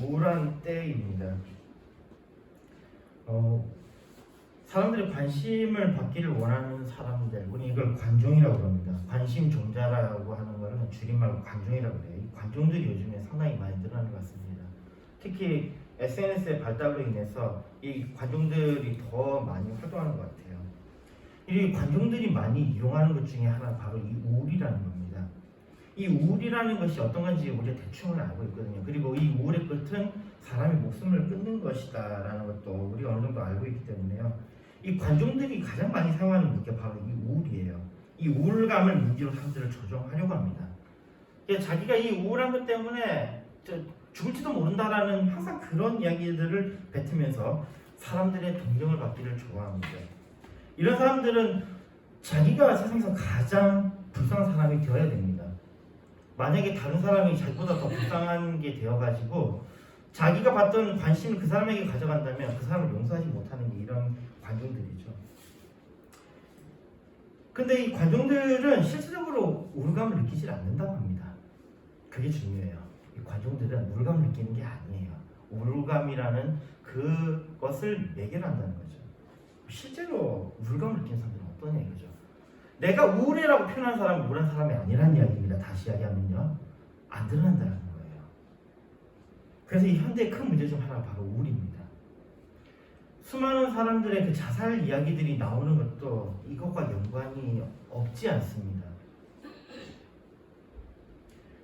우울한 때입니다. 사람들이 관심을 받기를 원하는 사람들, 우리 이걸 관종이라고 합니다. 관심 종자라고 하는 거는 줄임말로 관종이라고 해요. 이 관종들이 요즘에 상당히 많이 늘어나는 것 같습니다. 특히 SNS의 발달로 인해서 이 관종들이 더 많이 활동하는 것 같아요. 이 관종들이 많이 이용하는 것 중에 하나가 바로 이 우울이라는 겁니다. 이 우울이라는 것이 어떤 건지 우리가 대충은 알고 있거든요. 그리고 이 우울의 끝은 사람의 목숨을 끊는 것이다 라는 것도 우리가 어느 정도 알고 있기 때문에요. 이 관종들이 가장 많이 사용하는 무기가 바로 이 우울이에요. 이 우울감을 무기로 사람들을 조종하려고 합니다. 자기가 이 우울한 것 때문에 죽을지도 모른다라는 항상 그런 이야기들을 뱉으면서 사람들의 동경을 받기를 좋아합니다. 이런 사람들은 자기가 세상에서 가장 불쌍한 사람이 되어야 됩니다. 만약에 다른 사람이 자기보다 더 불쌍한 게 되어가지고 자기가 받던 관심을 그 사람에게 가져간다면 그 사람을 용서하지 못하는 게 이런 관종들이죠. 근데 이 관종들은 실질적으로 우울감을 느끼지 않는다고 합니다. 그게 중요해요. 이 관종들은 우울감을 느끼는 게 아니에요. 우울감이라는 그것을 매개한다는 거죠. 실제로 우울감을 느끼는 사람들은 어떠냐 이거죠. 내가 우울해라고 표현한 사람은 우울한 사람이 아니라는 이야기입니다. 다시 이야기하면요, 안 드러난다는 거예요. 그래서 이 현대의 큰 문제 중 하나가 바로 우울입니다. 수많은 사람들의 그 자살 이야기들이 나오는 것도 이것과 연관이 없지 않습니다.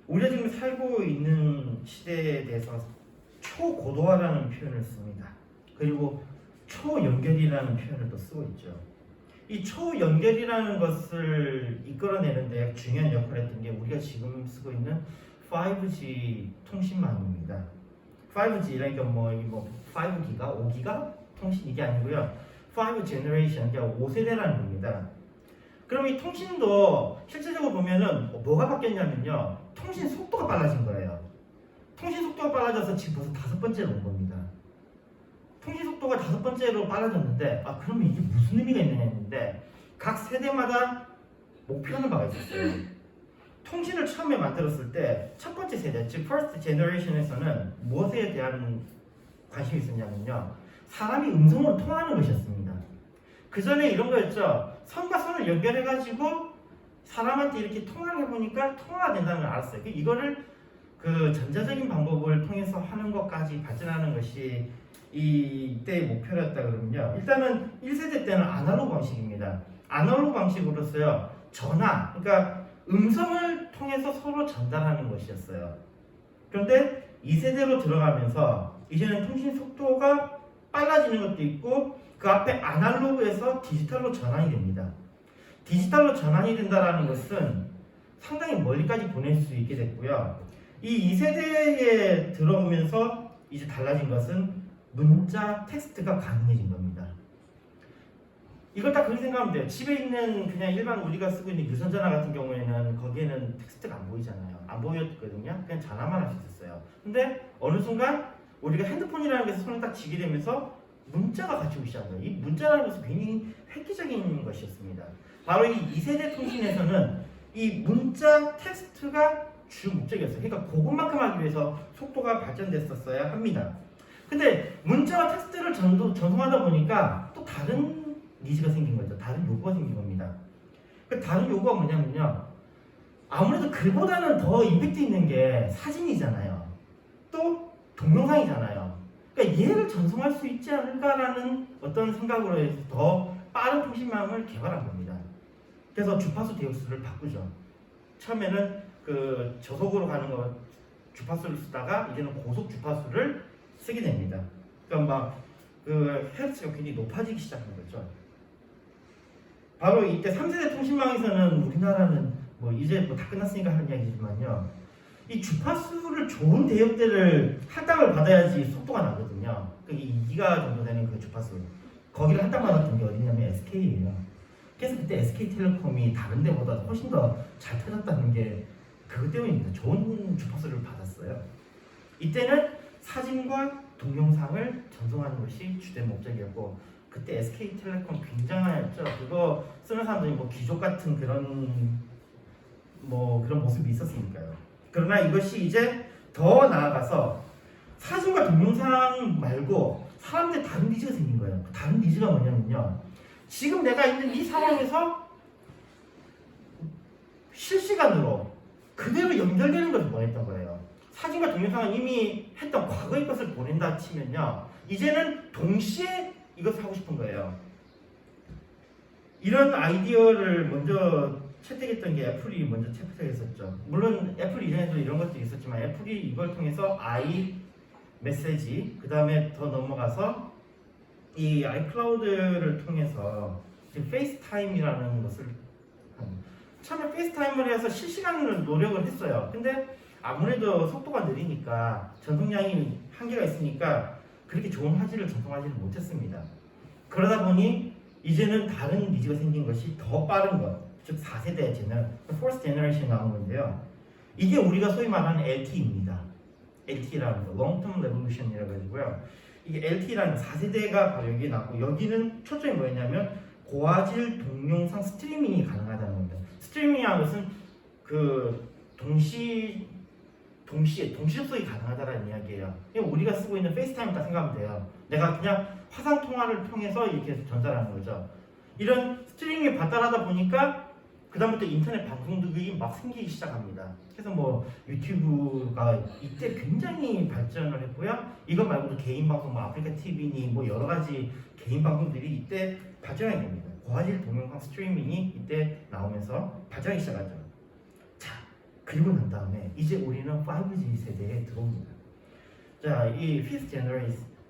우리가 지금 살고 있는 시대에 대해서 초고도화라는 표현을 씁니다. 그리고 초연결이라는 표현을 또 쓰고 있죠. 이 초연결이라는 것을 이끌어내는데 중요한 역할을 했던 게 우리가 지금 쓰고 있는 5G 통신망입니다. 5G 그러니까 5기가 5기가 통신 이게 아니고요. 5 generation 그러니까 5세대라는 겁니다. 그럼 이 통신도 실질적으로 보면은 뭐가 바뀌었냐면요, 통신 속도가 빨라진 거예요. 통신 속도가 빨라져서 지금 벌써 5번째로 온 겁니다. 통신 속도가 5번째로 빨라졌는데 그러면 이게 무슨 의미가 있느냐 했는데 각 세대마다 목표하는 바가 있었어요. 통신을 처음에 만들었을 때 첫 번째 세대, 즉 first generation에서는 무엇에 대한 관심이 있었냐면요, 사람이 음성으로 통화하는 것이었습니다. 그 전에 이런 거였죠. 선과 선을 연결해가지고 사람한테 이렇게 통화를 해보니까 통화가 된다는 걸 알았어요. 이거를 그 전자적인 방법을 통해서 하는 것까지 발전하는 것이 이때의 목표였다 그러면요, 일단은 1세대 때는 아날로그 방식입니다. 아날로그 방식으로서요, 전화, 그러니까 음성을 통해서 서로 전달하는 것이었어요. 그런데 2세대로 들어가면서 이제는 통신 속도가 빨라지는 것도 있고 그 앞에 아날로그에서 디지털로 전환이 됩니다. 디지털로 전환이 된다는 것은 상당히 멀리까지 보낼 수 있게 됐고요. 이 2세대에 들어오면서 이제 달라진 것은 문자, 텍스트가 가능해진 겁니다. 이걸 딱 그렇게 생각하면 돼요. 집에 있는 그냥 일반 우리가 쓰고 있는 유선전화 같은 경우에는 거기에는 텍스트가 안 보이잖아요. 안 보였거든요. 그냥 전화만 할 수 있었어요. 근데 어느 순간 우리가 핸드폰이라는 것에 손을 딱 쥐게 되면서 문자가 같이 오기 시작한 거예요. 이 문자라는 것은 굉장히 획기적인 것이었습니다. 바로 이 2세대 통신에서는 이 문자, 텍스트가 주 목적이었어요. 그러니까 그것만큼 하기 위해서 속도가 발전됐었어야 합니다. 근데 문자와 텍스트를 전송하다 보니까 또 다른 니즈가 생긴 거죠. 다른 요구가 생긴 겁니다. 그 다른 요구가 뭐냐면요, 아무래도 글보다는 더 임팩트 있는 게 사진이잖아요. 또 동영상이잖아요. 그러니까 얘를 전송할 수 있지 않을까라는 어떤 생각으로 해서 더 빠른 통신망을 개발한 겁니다. 그래서 주파수 대역수를 바꾸죠. 처음에는 그 저속으로 가는 거 주파수를 쓰다가 이제는 고속 주파수를 쓰게 됩니다. 그러니까 막 그 헤르츠가 굉장히 높아지기 시작한 거죠. 바로 이때 3세대 통신망에서는 우리나라는 이제 다 끝났으니까 하는 이야기지만요, 이 주파수를 좋은 대역대를 할당을 받아야지 속도가 나거든요. 그게 2기가 정도 되는 그 주파수, 거기를 할당 받았던 게 어디냐면 SK예요. 그래서 그때 SK텔레콤이 다른 데보다 훨씬 더 잘 터졌다는 게 그것 때문입니다. 좋은 주파수를 받았어요. 이때는 사진과 동영상을 전송하는 것이 주된 목적이었고, 그때 SK텔레콤 굉장하였죠. 그거 쓰는 사람들이 귀족 같은 그런 모습이 있었으니까요. 그러나 이것이 이제 더 나아가서 동영상 말고 사람들의 다른 니즈가 생긴 거예요. 다른 니즈가 뭐냐면요. 지금 내가 있는 이 상황에서 실시간으로 그대로 연결되는 것을 원했던 거예요. 사진과 동영상은 이미 했던 과거의 것을 보낸다 치면요. 이제는 동시에 이것을 하고 싶은 거예요. 이런 아이디어를 먼저 채택했던 게 애플이 먼저 채택했었죠. 물론 애플 이전에도 이런 것들이 있었지만 애플이 이걸 통해서 아이 메시지, 그 다음에 더 넘어가서 이 아이클라우드를 통해서 지금 페이스타임이라는 것을 처음에 페이스타임을 해서 실시간으로 노력을 했어요. 근데 아무래도 속도가 느리니까 전송량이 한계가 있으니까 그렇게 좋은 화질을 전송하지는 못했습니다. 그러다 보니 이제는 다른 니즈가 생긴 것이 더 빠른 것, 즉 4세대 Fourth Generation 나온 건데요. 이게 우리가 소위 말하는 LTE입니다. LTE라는 거, Long Term Revolution이라고 해가지고요. 이게 LTE라는 4세대가 바로 여기에 나왔고, 여기는 초점이 뭐였냐면 고화질 동영상 스트리밍이 가능하다는 겁니다. 스트리밍이라는 것은 그 동시 접속이 가능하다는 이야기예요. 우리가 쓰고 있는 페이스타임이다 생각하면 돼요. 내가 그냥 화상 통화를 통해서 이렇게 전달하는 거죠. 이런 스트리밍이 발달하다 보니까 그다음부터 인터넷 방송들이 막 생기기 시작합니다. 그래서 뭐 유튜브가 이때 굉장히 발전을 했고요. 이거 말고도 개인 방송, 뭐 아프리카 TV니 뭐 여러 가지 개인 방송들이 이때 발전하게 됩니다. 고화질 동영상 스트리밍이 이때 나오면서 발전하기 시작하죠. 자, 그리고 난 다음에 이제 우리는 5G 세대에 들어옵니다. 자, 이 Fifth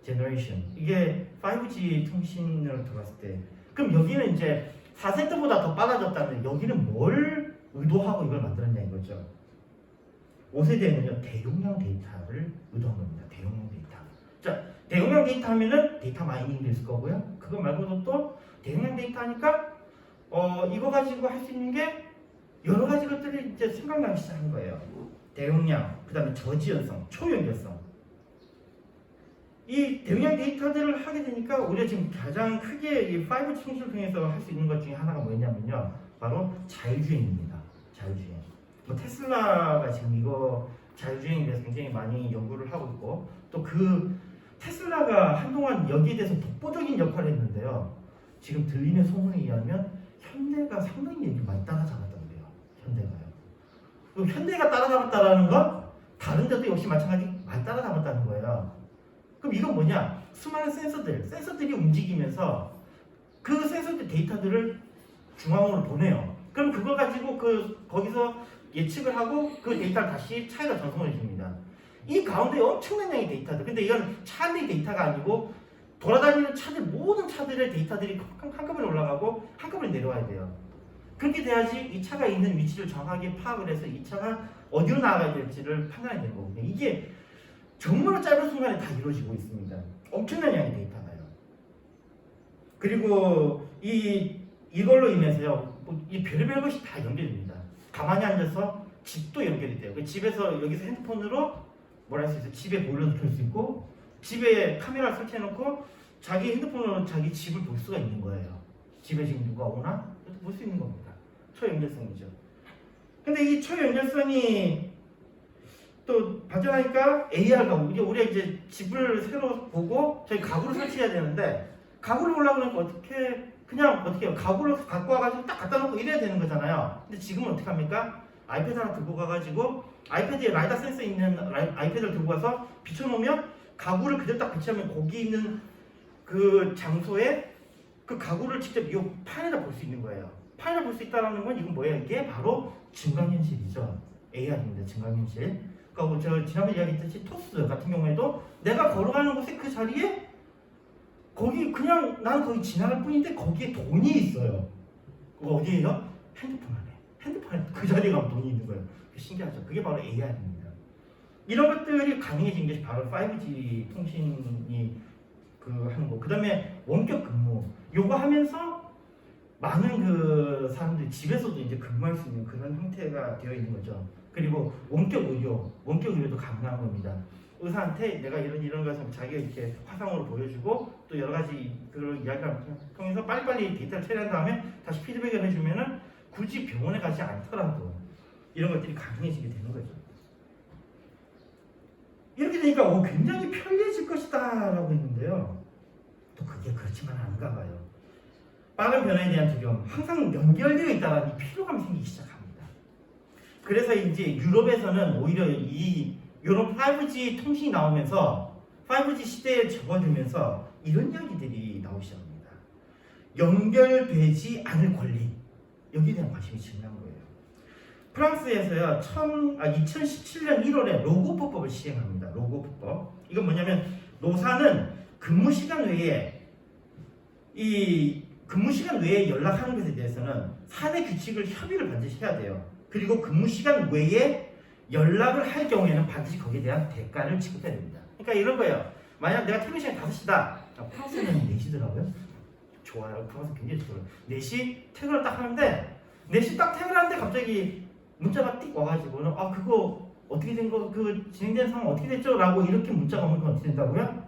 Generation 이게 5G 통신으로 들어갔을 때, 그럼 여기는 이제 4세대보다 더 빨라졌다는데 여기는 뭘 의도하고 이걸 만들었냐 이거죠. 5세대는요 대용량 데이터를 의도한 겁니다. 대용량 데이터. 자, 대용량 데이터 하면은 데이터 마이닝도 있을 거고요. 그거 말고도 또 대용량 데이터 하니까 이거 가지고 할 수 있는 게 여러 가지 것들이 이제 생각나기 시작한 거예요. 대용량, 그 다음에 저지연성, 초연결성. 이 대용량 데이터들을 하게 되니까 우리가 지금 가장 크게 이 5G 통신을 통해서 할 수 있는 것 중에 하나가 뭐냐면요, 바로 자율주행입니다. 자율주행. 뭐 테슬라가 지금 이거 자율주행에 대해서 굉장히 많이 연구를 하고 있고, 또 그 테슬라가 한동안 여기에 대해서 독보적인 역할을 했는데요. 지금 들리는 소문에 의하면 현대가 상당히 여기 많이 따라잡았다고요. 현대가요. 그럼 현대가 따라잡았다라는 건 다른 데도 역시 마찬가지 많이 따라잡았다는 거예요. 그럼 이건 뭐냐? 수많은 센서들이 움직이면서 그 센서들 데이터들을 중앙으로 보내요. 그럼 그걸 가지고 거기서 예측을 하고 그 데이터를 다시 차에다 전송을 해줍니다. 이 가운데 엄청난 양의 데이터들. 근데 이건 차 안의 데이터가 아니고 돌아다니는 차들, 모든 차들의 데이터들이 한꺼번에 올라가고 한꺼번에 내려와야 돼요. 그렇게 돼야지 이 차가 있는 위치를 정확하게 파악을 해서 이 차가 어디로 나가야 될지를 판단해야 되는 거거든요. 이게 정말 짧은 순간에 다 이루어지고 있습니다. 엄청난 양의 데이터가요. 그리고 이걸로 인해서요, 이 별의별 것이 다 연결됩니다. 가만히 앉아서 집도 연결이 돼요. 집에서 여기서 핸드폰으로 뭘 할 수 있어요? 집에 보일러도 켤 수 있고, 집에 카메라를 설치해놓고 자기 핸드폰으로 자기 집을 볼 수가 있는 거예요. 집에 지금 누가 오나? 볼 수 있는 겁니다. 초연결성이죠. 근데 이 초연결성이 또 발전하니까 AR가 이제 우리가 이제 집을 새로 보고 저희 가구를 설치해야 되는데, 가구를 보려고 그러니까 어떻게 해요? 가구를 갖고 와가지고 딱 갖다 놓고 이래야 되는 거잖아요. 근데 지금은 어떻게 합니까? 아이패드 하나 들고 가가지고 아이패드에 라이다 센서 있는 아이패드를 들고 가서 비춰놓으면 가구를 그대로 딱 비추면 거기 있는 그 장소에 그 가구를 직접 이 판에다 볼 수 있는 거예요. 판에다 볼 수 있다는 건 이건 뭐예요? 이게 바로 증강현실이죠. AR입니다. 증강현실. 그러니까 저 지난번에 이야기했듯이 토스 같은 경우에도 내가 걸어가는 곳에 그 자리에 거기 그냥 나는 거기 지나갈 뿐인데 거기에 돈이 있어요. 그거 어디에요? 핸드폰 안에. 핸드폰에 그 자리에 가면 돈이 있는 거예요. 신기하죠. 그게 바로 AR입니다. 이런 것들이 가능해진 게 바로 5G 통신이 하는 거. 그 다음에 원격 근무. 요거 하면서 많은 그 사람들이 집에서도 이제 근무할 수 있는 그런 형태가 되어 있는 거죠. 그리고 원격 의료도 가능한 겁니다. 의사한테 내가 이런 것을 자기가 이렇게 화상으로 보여주고 또 여러 가지 그런 이야기를 통해서 빨리빨리 데이터를 처리한 다음에 다시 피드백을 해주면은 굳이 병원에 가지 않더라도 이런 것들이 가능해지게 되는 거죠. 이렇게 되니까 굉장히 편리해질 것이다 라고 했는데요. 또 그게 그렇지만 않은가 봐요. 빠른 변화에 대한 두려움, 항상 연결되어 있다는 이 피로감이 생기기 시작합니다. 그래서 이제 유럽에서는 오히려 이 유럽 5G 통신이 나오면서 5G 시대에 접어들면서 이런 이야기들이 나오기 시작합니다. 연결되지 않을 권리, 여기에 대한 관심이 증가한 거예요. 프랑스에서요 2017년 1월에 로고포법을 시행합니다. 로고포법. 이건 뭐냐면 노사는 근무 시간 외에 연락하는 것에 대해서는 사내 규칙을 협의를 반드시 해야 돼요. 그리고 근무 시간 외에 연락을 할 경우에는 반드시 거기에 대한 대가를 지급해야 됩니다. 그러니까 이런 거예요. 만약 내가 퇴근 시간이 5시다. 프랑스는 4시더라고요. 좋아요. 프랑스 굉장히 좋아요. 4시 퇴근을 딱 하는데 4시 딱 퇴근하는데 갑자기 문자가 띡 와가지고는 그거 어떻게 된 거, 그 진행된 상황 어떻게 됐죠? 라고 이렇게 문자가 오면 어떻게 된다고요?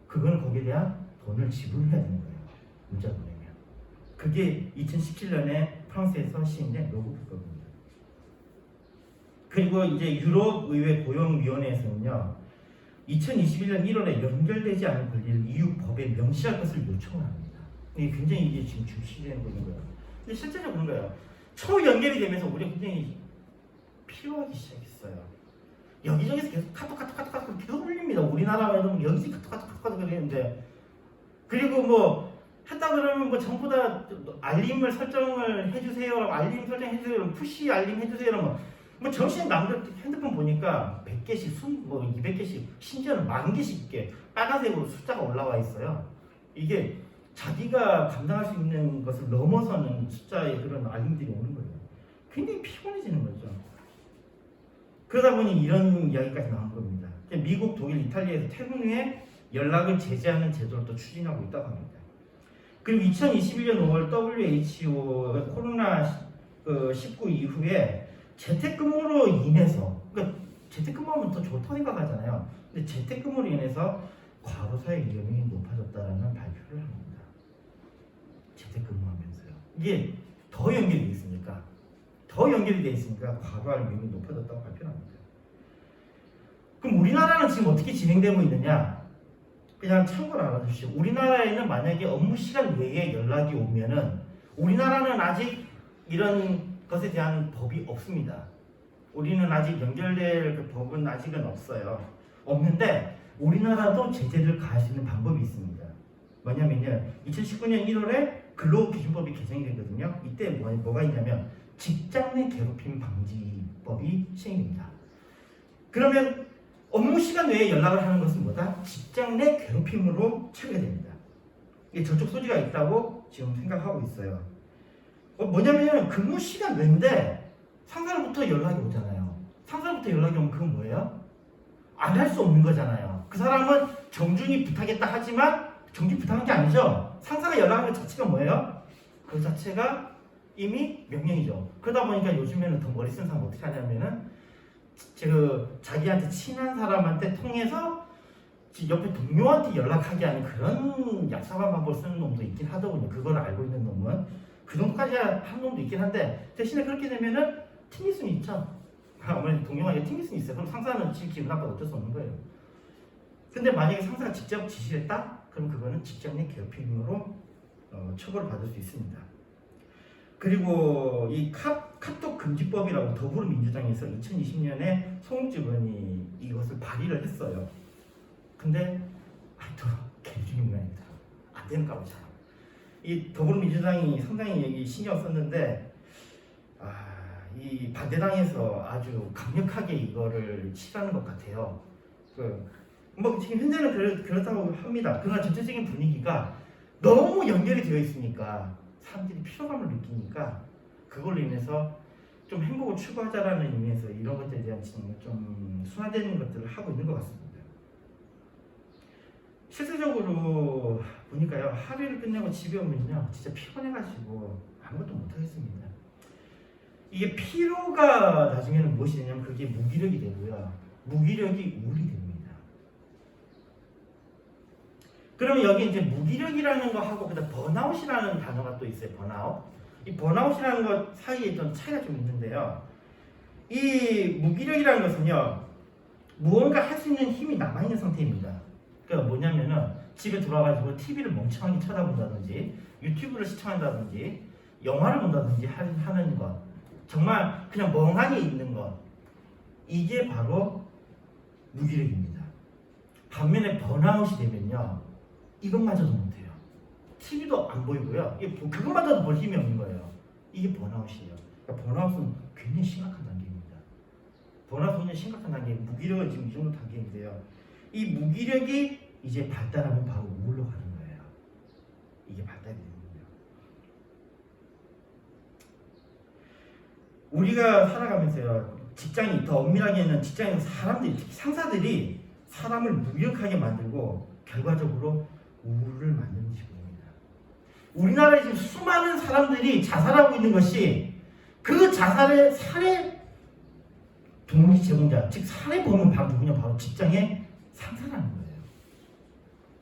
그거는 거기에 대한 돈을 지불해야 되는 거예요. 문자 보내면. 그게 2017년에 프랑스에서 시행된 로고법입니다. 그리고 이제 유럽의회 고용위원회에서는요 2021년 1월에 연결되지 않은 권리를 EU 법에 명시할 것을 요청을 합니다. 이게 굉장히 이게 지금 중시되는 거예요. 근데 실제로 그런 거예요. 초연결이 되면서 우리가 굉장히 필요하기 시작했어요. 여기저기서 계속 카톡 계속 울립니다. 우리나라에도 여기서 카톡 그러는데, 그리고 뭐 했다 그러면 뭐 전부 다 알림을 설정을 해주세요라고, 알림 설정해주세요, 푸시 알림 해주세요라고, 뭐 정신 남들 핸드폰 보니까 100개씩, 200개씩, 심지어는 10,000개씩 이렇게 빨간색으로 숫자가 올라와 있어요. 이게 자기가 감당할 수 있는 것을 넘어서는 숫자의 그런 알림들이 오는 거예요. 굉장히 피곤해지는 거죠. 그러다 보니 이런 이야기까지 나온 겁니다. 미국, 독일, 이탈리아에서 퇴근 후에 연락을 제재하는 제도를 또 추진하고 있다고 합니다. 그리고 2021년 5월 WHO 코로나19 이후에 재택근무로 인해서, 그러니까 재택근무하면 더 좋다고 생각하잖아요. 근데 재택근무로 인해서 과로사의 위험이 높아졌다는 발표를 합니다. 재택근무하면서요. 이게 더 연결이 돼 있으니까, 과로할 위험이 높아졌다고 발표를 합니다. 그럼 우리나라는 지금 어떻게 진행되고 있느냐? 그냥 참고로 알아두십시오. 우리나라에는 만약에 업무 시간 외에 연락이 오면은, 우리나라는 아직 이런 것에 대한 법이 없습니다. 우리는 아직 연결될 그 법은 아직은 없어요. 없는데 우리나라도 제재를 가할 수 있는 방법이 있습니다. 뭐냐면요, 2019년 1월에 근로기준법이 개정이 되거든요. 이때 뭐가 있냐면 직장 내 괴롭힘 방지법이 시행됩니다. 그러면 업무 시간 외에 연락을 하는 것은 뭐다? 직장 내 괴롭힘으로 처리가 됩니다. 이게 저쪽 소지가 있다고 지금 생각하고 있어요. 뭐냐면 근무 시간 외인데 상사로부터 연락이 오잖아요. 상사로부터 연락이 오면 그건 뭐예요? 안 할 수 없는 거잖아요. 그 사람은 정중히 부탁했다 하지만 정중히 부탁한 게 아니죠. 상사가 연락한 것 자체가 뭐예요? 그 자체가 이미 명령이죠. 그러다 보니까 요즘에는 더 머리 쓴 사람 어떻게 하냐면은 자기한테 친한 사람한테 통해서 옆에 동료한테 연락하게 하는 그런 얍삽한 방법을 쓰는 놈도 있긴 하더군요. 그걸 알고 있는 놈은. 그 정도까지 한 놈도 있긴 한데, 대신에 그렇게 되면은 튕길 수는 있죠. 아무래도 동료가 튕길 수는 있어요. 그럼 상사는 지금 기분 나빠도 어쩔 수 없는 거예요. 근데 만약에 상사가 직접 지시를 했다? 그럼 그거는 직장 내 괴롭힘으로 처벌을 받을 수 있습니다. 그리고 이 카톡 금지법이라고 더불어민주당에서 2020년에 송영길 의원이 이것을 발의를 했어요. 근데 또 개중이 모양이다. 안 되는가 보자. 이 더불어민주당이 상당히 여기 신경 썼는데, 이 반대당에서 아주 강력하게 이거를 치라는 것 같아요. 지금 현재는 그렇다고 합니다. 그러나 전체적인 분위기가 너무 연결이 되어 있으니까 사람들이 피로감을 느끼니까 그걸로 인해서 좀 행복을 추구하자라는 의미에서 이런 것들에 대한 좀 순화되는 것들을 하고 있는 것 같습니다. 실질적으로 보니까요, 하루를 끝내고 집에 오면요 진짜 피곤해가지고 아무것도 못하겠습니다. 이게 피로가 나중에는 무엇이 되냐면 그게 무기력이 되고요, 무기력이 우울이 됩니다. 그러면 여기 이제 무기력이라는 거 하고 그다음 번아웃이라는 단어가 또 있어요. 번아웃. 이 번아웃이라는 것 사이에 좀 차이가 좀 있는데요. 이 무기력이라는 것은요, 무언가 할 수 있는 힘이 남아있는 상태입니다. 그러니까 뭐냐면은 집에 들어와가지고 TV를 멍청하게 쳐다본다든지 유튜브를 시청한다든지 영화를 본다든지 하는 것, 정말 그냥 멍하니 있는 것, 이게 바로 무기력입니다. 반면에 번아웃이 되면요, 이것마저도 못해요. TV도 안 보이고요, 그것마저도 볼 힘이 없는 거예요. 이게 번아웃이에요. 그러니까 번아웃은 굉장히 심각한 단계입니다. 번아웃은 굉장히 심각한 단계, 무기력은 지금 이 정도 단계인데요. 이 무기력이 이제 발달하면 바로 우울로 가는 거예요. 이게 발달이 되는 거예요. 우리가 살아가면서요, 직장이 더 엄밀하게는 직장에서 사람들이, 특히 상사들이 사람을 무기력하게 만들고 결과적으로 우울을 만드는 식입니다. 우리나라에 지금 수많은 사람들이 자살하고 있는 것이 그 자살의 살해 동기 제공자, 즉 살해범은 바로 누구냐? 바로 직장의 상사라는 거예요.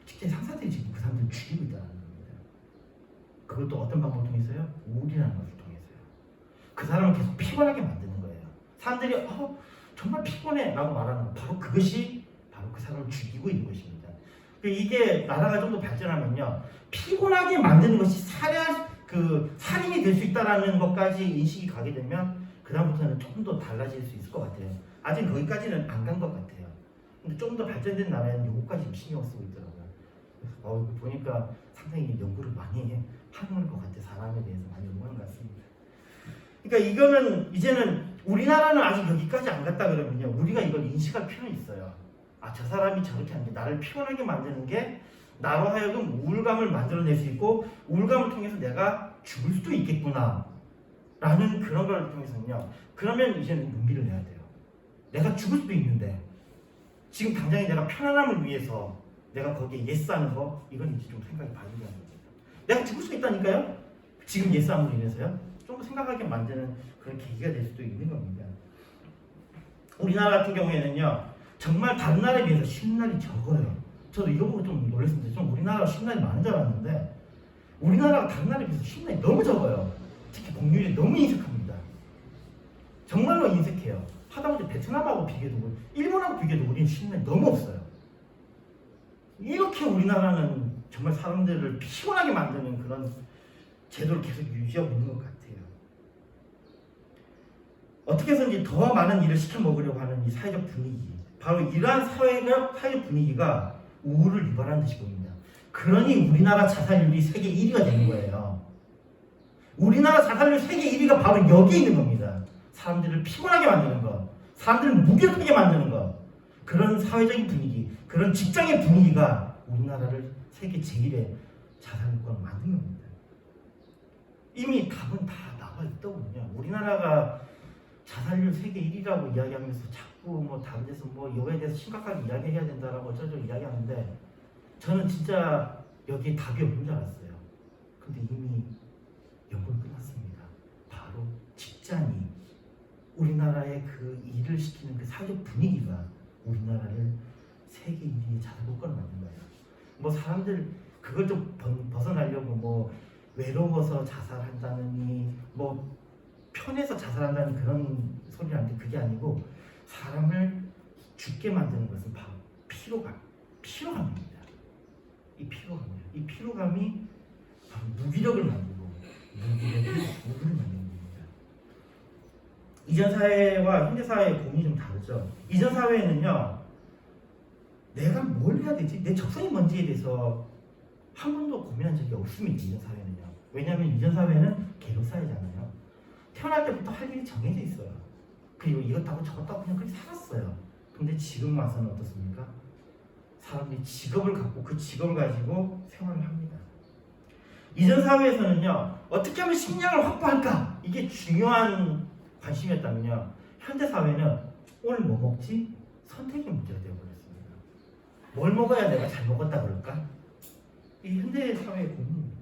직장 상사들이 지금 그 사람들을 죽이고 있다는 겁니다. 그것도 어떤 방법을 통해서요? 우울이라는 것을 통해서요. 그 사람을 계속 피곤하게 만드는 거예요. 사람들이 정말 피곤해 라고 말하는 거, 바로 그것이 바로 그 사람을 죽이고 있는 것입니다. 이게 나라가 좀 더 발전하면요, 피곤하게 만드는 것이 살인이 될 수 있다는 것까지 인식이 가게 되면 그 다음부터는 조금 더 달라질 수 있을 것 같아요. 아직 거기까지는 안 간 것 같아요. 근데 좀 더 발전된 나라에는 요거까지 신경 쓰고 있더라고요. 보니까 상당히 연구를 많이 하는 것 같아요. 사람에 대해서 많이 연구하는 것 같습니다. 그러니까 이거는 이제는 우리나라는 아직 여기까지 안 갔다 그러면요, 우리가 이걸 인식할 필요는 있어요. 저 사람이 저렇게 하는 게 나를 피곤하게 만드는 게 나로 하여금 우울감을 만들어낼 수 있고 우울감을 통해서 내가 죽을 수도 있겠구나 라는 그런 걸 통해서는요, 그러면 이제는 용기를 내야 돼요. 내가 죽을 수도 있는데 지금 당장에 내가 편안함을 위해서 내가 거기에 예스하는 거, 이건 이제 좀 생각이 바뀌는 겁니다. 내가 죽을 수 있다니까요? 지금 예스함으로 인해서요, 좀 더 생각하게 만드는 그런 계기가 될 수도 있는 겁니다. 우리나라 같은 경우에는요, 정말 다른 나라에 비해서 쉬는 날이 적어요. 저도 이거 보고 좀 놀랐습니다. 좀 우리나라가 쉬는 날이 많은 줄 알았는데 우리나라가 다른 나라에 비해서 쉬는 날이 너무 적어요. 특히 공휴일이 너무 인색합니다. 정말로 인색해요. 하다못해 베트남하고 비교해도, 일본하고 비교해도 우리는 쉬는 날이 너무 없어요. 이렇게 우리나라는 정말 사람들을 피곤하게 만드는 그런 제도를 계속 유지하고 있는 것 같아요. 어떻게 해서든지 더 많은 일을 시켜 먹으려고 하는 이 사회적 분위기, 바로 이러한 사회적 분위기가 우울을 유발하는 듯이 보입니다. 그러니 우리나라 자살률이 세계 1위가 되는 거예요. 우리나라 자살률 세계 1위가 바로 여기에 있는 겁니다. 사람들을 피곤하게 만드는 것, 사람들을 무기력하게 만드는 것, 그런 사회적인 분위기, 그런 직장의 분위기가 우리나라를 세계 제1의 자살국가로 만든 겁니다. 이미 답은 다 나와 있더군요. 우리나라가 자살률 세계 1위라고 이야기하면서 자꾸 다른 데서 이거에 대해서 심각하게 이야기해야 된다라고 어쩌고 이야기하는데, 저는 진짜 여기에 답이 없는 줄 알았어요. 근데 이미 연구는 끝났습니다. 바로 직장이, 우리나라의 그 일을 시키는 그 사회적 분위기가 우리나라를 세계 1위의 자살국가로 만든 거예요. 사람들 그걸 좀 벗어나려고 외로워서 자살한다느니 편해서 자살한다는 그런 소리를 하는데, 그게 아니고 사람을 죽게 만드는 것은 바로 피로감입니다. 이 피로감이 바로 무기력을 만들고 무기력이 우울을 만드는 겁니다. 이전 사회와 현대 사회의 고민이 좀 다르죠. 이전 사회에는요, 내가 뭘 해야 되지? 내 적성이 뭔지에 대해서 한 번도 고민한 적이 없습니다. 이전 사회는요. 왜냐하면 이전 사회는 계급 사회잖아요. 태어날 때부터 할 일이 정해져 있어요. 그리고 이것 하고 저것 하고 그냥 그렇게 살았어요. 근데 지금 와서는 어떻습니까? 사람들이 직업을 갖고 그 직업을 가지고 생활을 합니다. 이전 사회에서는요, 어떻게 하면 식량을 확보할까? 이게 중요한 관심이었다면요, 현대 사회는 오늘 뭐 먹지? 선택의 문제가 되어버렸습니다. 뭘 먹어야 내가 잘 먹었다 그럴까? 이 현대 사회의 고민입니다.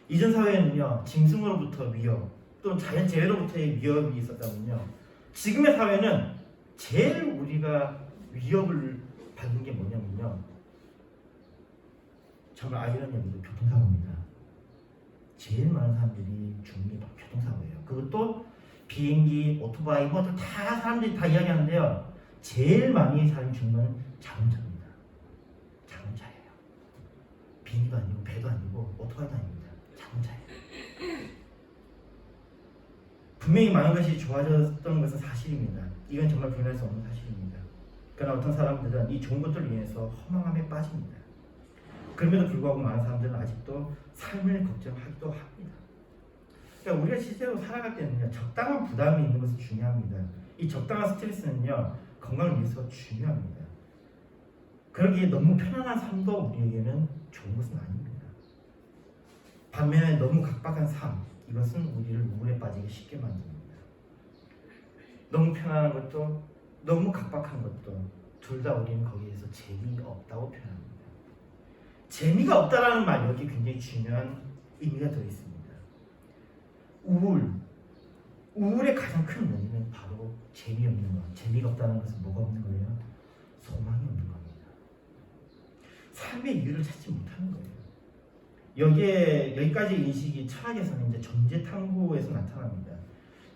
이전 사회는요, 짐승으로부터 위협, 또 자연재해로부터의 위협이 있었다면요, 지금의 사회는 제일 우리가 위협을 받는 게 뭐냐면요, 정말 아이러니하게도 교통사고입니다. 제일 많은 사람들이 죽는 게 교통사고예요. 그것도 비행기, 오토바이, 다 사람들이 다 이야기하는데요, 제일 많이 사람이 죽는 건 자동차입니다. 자동차예요. 비행기도 아니고 배도 아니고 오토바이도 아닙니다. 자동차예요. 분명히 많은 것이 좋아졌던 것은 사실입니다. 이건 정말 부인할 수 없는 사실입니다. 그러나 어떤 사람들은 이 좋은 것들을 인해서 허망함에 빠집니다. 그럼에도 불구하고 많은 사람들은 아직도 삶을 걱정하기도 합니다. 그러니까 우리가 실제로 살아갈 때는요, 적당한 부담이 있는 것은 중요합니다. 이 적당한 스트레스는요, 건강을 위해서 중요합니다. 그러기에 너무 편안한 삶도 우리에게는 좋은 것은 아닙니다. 반면에 너무 각박한 삶, 이것은 우리를 우울에 빠지게 쉽게 만듭니다. 너무 편안한 것도 너무 각박한 것도 둘 다 우리는 거기에서 재미없다고 표현합니다. 재미가 없다라는 말, 여기 굉장히 중요한 의미가 들어있습니다. 우울의 가장 큰 원인은 바로 재미없는 것. 재미가 없다는 것은 뭐가 없는 거예요? 소망이 없는 겁니다. 삶의 이유를 찾지 못하는 거예요. 여기까지 인식이 철학에서는 이제 존재 탐구에서 나타납니다.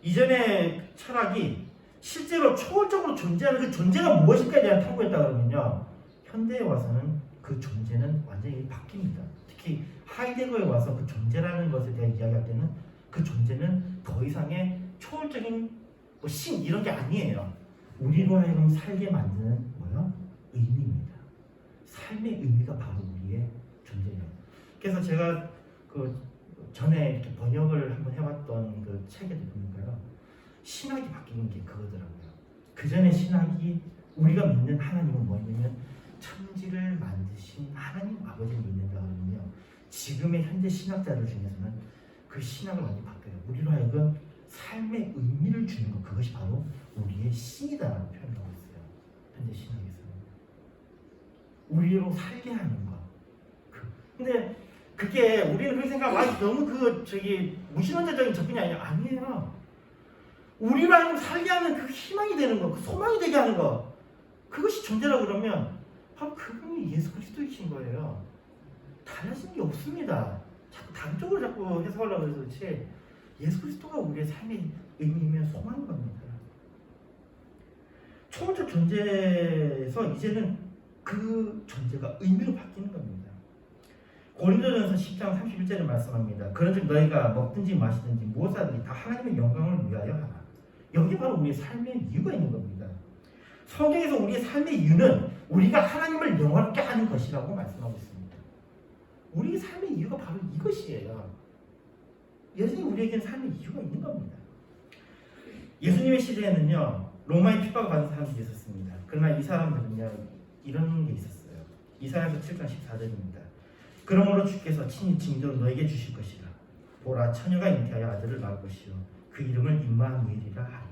이전에 철학이 실제로 초월적으로 존재하는 그 존재가 무엇일까에 대한 탐구했다 그러면요, 현대에 와서는 그 존재는 완전히 바뀝니다. 특히 하이데거에 와서 그 존재라는 것에 대한 이야기할 때는 그 존재는 더 이상의 초월적인 신 이런 게 아니에요. 우리로 하여금 살게 만드는 뭐요? 의미입니다. 삶의 의미가 바로 우리의 존재예요. 그래서 제가 그 전에 이렇게 번역을 한번 해봤던 그 책에도 보니까요, 신학이 바뀌는 게 그거더라고요. 그 전에 신학이 우리가 믿는 하나님은 뭐냐면 천지를 만드신 하나님 아버지를 믿는다 그러면요, 지금의 현대 신학자들 중에서는 그 신학을 완전히 바꿔요. 우리로 하여금 삶의 의미를 주는 것, 그것이 바로 우리의 신이다라고 표현하고 있어요. 현대 신학에서는 우리로 살게 하는 것. 근데 그게 우리는 그렇게 생각하면 너무 무신론자적인 접근이 아니에요. 우리로 하여금 살게 하는 그 희망이 되는 것, 그 소망이 되게 하는 것, 그것이 존재라고 그러면 바로 그분이 예수 그리스도이신 거예요. 달라진 게 없습니다. 자꾸 다른 쪽으로 자꾸 해석하려고 해서 그렇지, 예수 그리스도가 우리의 삶의 의미이면 소망인 겁니다. 초월적 존재에서 이제는 그 존재가 의미로 바뀌는 겁니다. 고린도전서 10장 31절에 말씀합니다. 그런즉 너희가 먹든지 마시든지 무엇을 하든지 다 하나님의 영광을 위하여 하라. 여기 바로 우리의 삶의 이유가 있는 겁니다. 성경에서 우리의 삶의 이유는 우리가 하나님을 영화롭게 하는 것이라고 말씀하고 있습니다. 우리의 삶의 이유가 바로 이것이에요. 여전히 우리에게는 삶의 이유가 있는 겁니다. 예수님의 시대에는요, 로마의 핍박을 받은 사람들이 있었습니다. 그러나 이 사람들은요, 이런 게 있었어요. 이사야서 7장 14절입니다. 그러므로 주께서 친히 징조로 너에게 주실 것이라. 보라, 처녀가 잉태하여 아들을 낳을 것이요 그 이름을 임마누엘이라 하리라.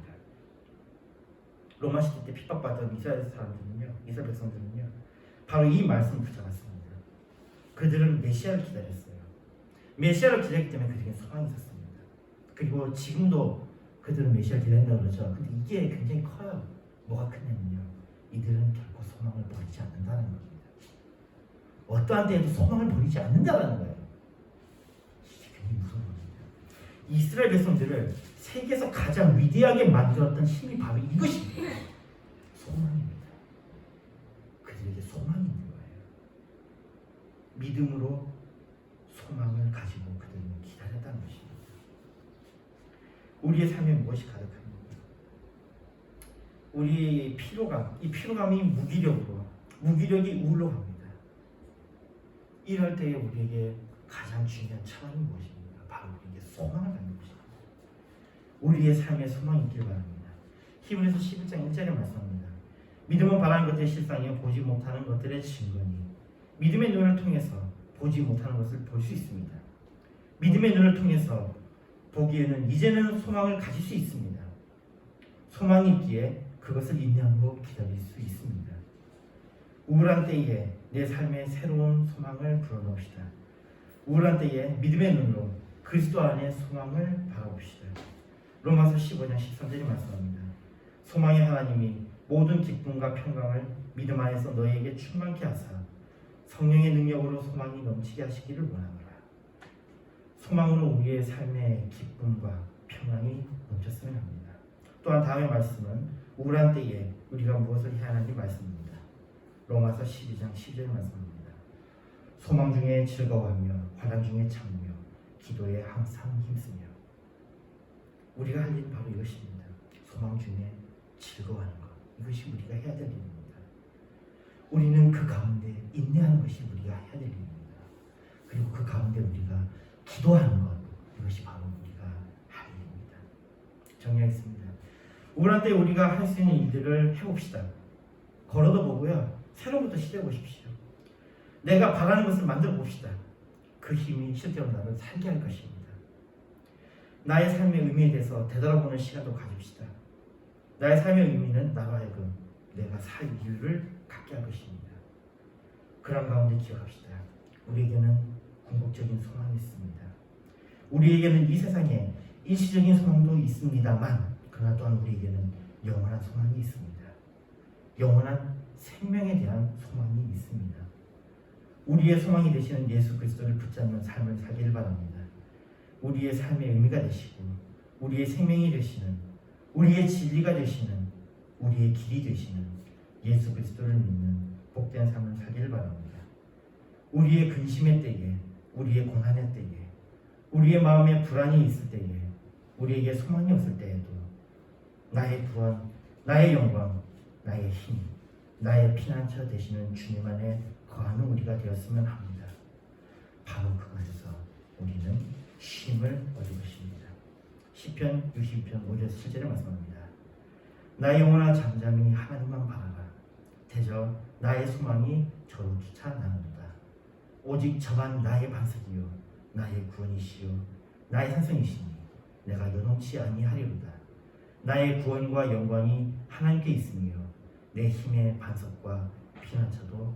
로마 시대 때 핍박받던 이스라엘 사람들은요, 이스라엘 백성들은요, 바로 이 말씀을 붙잡았습니다. 그들은 메시아를 기다렸어요. 메시아를 기다리기 때문에 그들에게 소망이 있었습니다. 그리고 지금도 그들은 메시아를 기다린다고 그러죠. 근데 이게 굉장히 커요. 뭐가 크냐면요, 이들은 결코 소망을 버리지 않는다는 겁니다. 어떠한 때에도 소망을 버리지 않는다는 거예요. 이게 굉장히 무서운 겁니다. 이스라엘 백성들을 세계에서 가장 위대하게 만들었던 힘이 바로 이것입니다. 소망입니다. 그들에게 소망이 있는 거예요. 믿음으로 소망을 가지고 그들은 기다렸다는 것입니다. 우리의 삶에 무엇이 가득합니까? 우리 피로감, 이 피로감이 무기력이 우울로 갑니다. 이럴 때에 우리에게 가장 중요한 차원이 무엇입니까? 바로 우리에게 소망을 갖는 것입니다. 우리의 삶에 소망이 있길 바랍니다. 히브리서 11장 1절에 말씀합니다. 믿음은 바라는 것들의 실상이요 보지 못하는 것들의 증거니 믿음의 눈을 통해서 보지 못하는 것을 볼 수 있습니다. 믿음의 눈을 통해서 보기에는 이제는 소망을 가질 수 있습니다. 소망이 있기에 그것을 인내함으로 기다릴 수 있습니다. 우울한 때에 내 삶에 새로운 소망을 불어넣읍시다. 우울한 때에 믿음의 눈으로 그리스도 안에 소망을 바라봅시다. 로마서 15장 13절이 말씀합니다. 소망의 하나님이 모든 기쁨과 평강을 믿음 안에서 너희에게 충만케 하사 성령의 능력으로 소망이 넘치게 하시기를 원하노라. 소망으로 우리의 삶의 기쁨과 평강이 넘쳤으면 합니다. 또한 다음의 말씀은 우울한 때에 우리가 무엇을 해야 하는지 말씀입니다. 로마서 12장 10절 말씀입니다. 소망 중에 즐거워하며 환난 중에 참으며 기도에 항상 힘쓰며. 우리가 할 일은 바로 이것입니다. 소망 중에 즐거워하는 것, 이것이 우리가 해야 될 일입니다. 우리는 그 가운데 인내하는 것이 우리가 해야 될 일입니다. 그리고 그 가운데 우리가 기도하는 것, 이것이 바로 우리가 할 일입니다. 정리하겠습니다. 우울한 때 우리가 할 수 있는 일들을 해봅시다. 걸어도 보고요, 새로부터 시도해보십시오. 내가 바라는 것을 만들어 봅시다. 그 힘이 실제로 나를 살게 할 것입니다. 나의 삶의 의미에 대해서 되돌아보는 시간도 가집시다. 나의 삶의 의미는 나로 하여금 내가 살 이유를 갖게 할 것입니다. 그런 가운데 기억합시다. 우리에게는 궁극적인 소망이 있습니다. 우리에게는 이 세상에 일시적인 소망도 있습니다만, 그러나 또한 우리에게는 영원한 소망이 있습니다. 영원한 생명에 대한 소망이 있습니다. 우리의 소망이 되시는 예수 그리스도를 붙잡는 삶을 살기를 바랍니다. 우리의 삶의 의미가 되시고 우리의 생명이 되시는, 우리의 진리가 되시는, 우리의 길이 되시는 예수 그리스도를 믿는 복된 삶을 살기를 바랍니다. 우리의 근심의 때에, 우리의 고난의 때에, 우리의 마음에 불안이 있을 때에, 우리에게 소망이 없을 때에도 나의 구원, 나의 영광, 나의 힘, 나의 피난처 되시는 주님 안에 거하는 우리가 되었으면 합니다. 바로 그것에서 우리는 쉼을 얻을 것입니다. 시편 62편 5절 7절에 말씀합니다. 나의 영혼아 잠잠히 하나님만 바라라. 대저 나의 소망이 저로 쫓아나는도다. 오직 저만 나의 반석이요 나의 구원이시요 나의 산성이시니 내가 요동치 아니하리로다. 나의 구원과 영광이 하나님께 있으며 내 힘의 반석과 피난처도